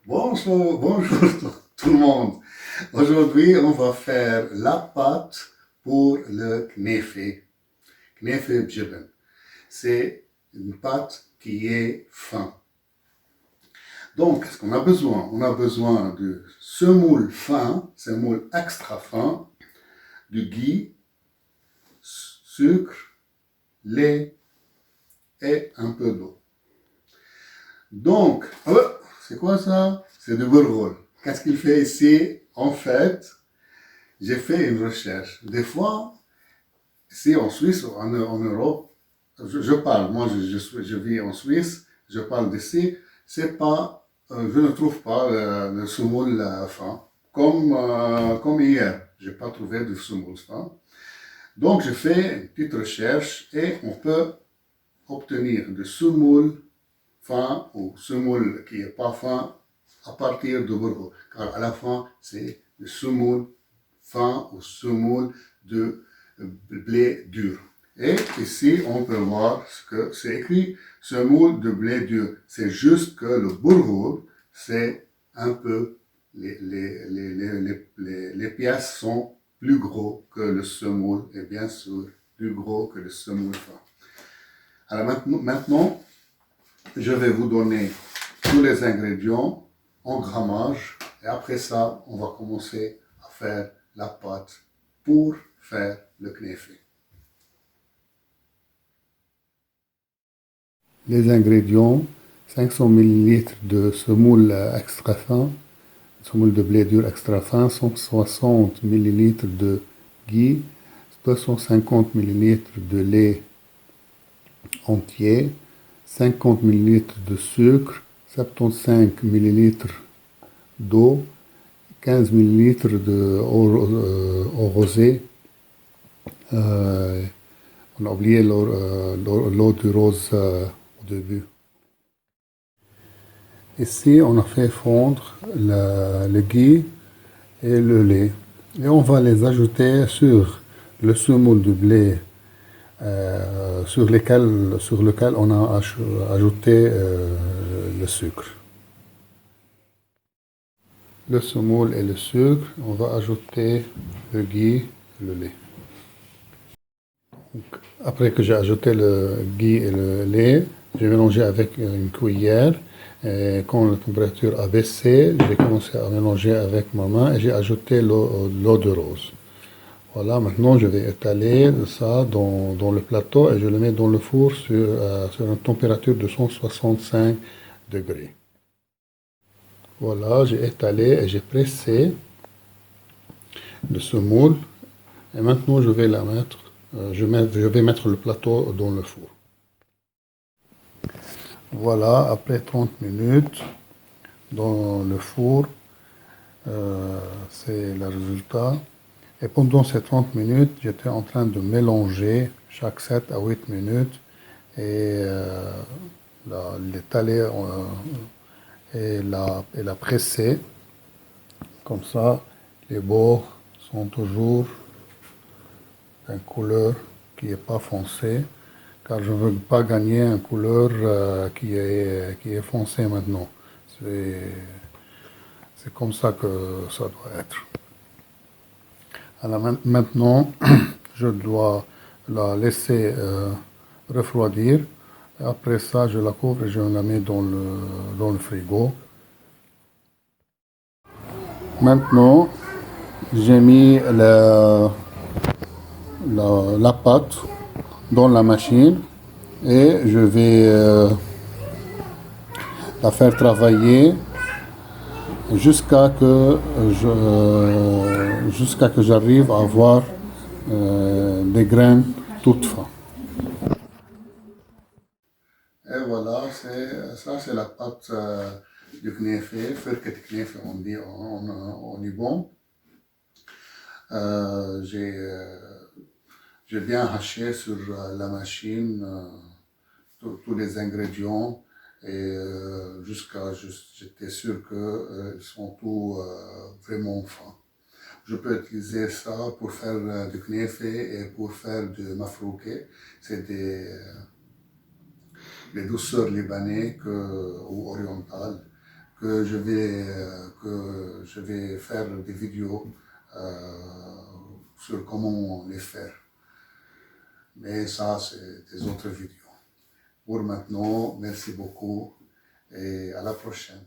Bonjour, bonjour tout le monde. Aujourd'hui, on va faire la pâte pour le knefe. Knefe bjiben. C'est une pâte qui est fin. Donc, qu'est-ce qu'on a besoin? On a besoin de semoule fin, semoule extra fin, du ghee, sucre, lait et un peu d'eau. Donc, c'est quoi ça? C'est du bourgogne. Qu'est-ce qu'il fait ici? En fait, j'ai fait une recherche. Des fois, ici en Suisse, en Europe, je parle, moi je vis en Suisse, je parle d'ici, c'est pas, je ne trouve pas le semoule fin. Comme hier, je n'ai pas trouvé de semoule fin. Donc, j'ai fait une petite recherche et on peut obtenir de semoule fin ou semoule qui n'est pas fin à partir de Bordeaux. Car à la fin, c'est le semoule fin ou semoule de blé dur. Et ici, on peut voir ce que c'est écrit, semoule de blé dur. C'est juste que le bourgogne, c'est un peu, les pièces sont plus gros que le semoule et bien sûr plus gros que le semoule fin. Alors maintenant je vais vous donner tous les ingrédients en grammage et après ça, on va commencer à faire la pâte pour faire le knefe. Les ingrédients, 500 ml de semoule extra fin, semoule de blé dur extra fin, 160 ml de ghee, 250 ml de lait entier, 50 ml de sucre, 75 ml d'eau, 15 ml de eau rosée. On a oublié l'eau du rose au début. Ici, on a fait fondre le ghee et le lait. Et on va les ajouter sur le semoule de blé sur lequel on a ajouté le sucre. Le semoule et le sucre, on va ajouter le ghee et le lait. Donc, après que j'ai ajouté le ghee et le lait, j'ai mélangé avec une cuillère. Et quand la température a baissé, j'ai commencé à mélanger avec ma main et j'ai ajouté l'eau de rose. Voilà, maintenant je vais étaler ça dans le plateau et je le mets dans le four sur une température de 165 degrés. Voilà, j'ai étalé et j'ai pressé le semoule. Et maintenant je vais la mettre, je vais mettre le plateau dans le four. Voilà, après 30 minutes dans le four, c'est le résultat. Et pendant ces 30 minutes, j'étais en train de mélanger chaque 7 à 8 minutes et l'étaler et la presser. Comme ça, les bords sont toujours d'une couleur qui n'est pas foncée, car je ne veux pas gagner une couleur qui est foncée maintenant. C'est comme ça que ça doit être. Alors maintenant, je dois la laisser refroidir. Et après ça, je la couvre et je la mets dans le frigo. Maintenant, j'ai mis la pâte dans la machine et je vais la faire travailler jusqu'à que j'arrive à avoir des graines toutes fins. Et voilà, ça c'est la pâte du knefe, firket knefe on dit en Liban. J'ai bien haché sur la machine tous les ingrédients et j'étais sûr qu'ils sont tous vraiment fins. Je peux utiliser ça pour faire du knefe et pour faire du mafrouke. C'est des douceurs libanais ou orientales que je vais faire des vidéos sur comment les faire. Mais ça, c'est des autres vidéos. Pour maintenant, merci beaucoup et à la prochaine.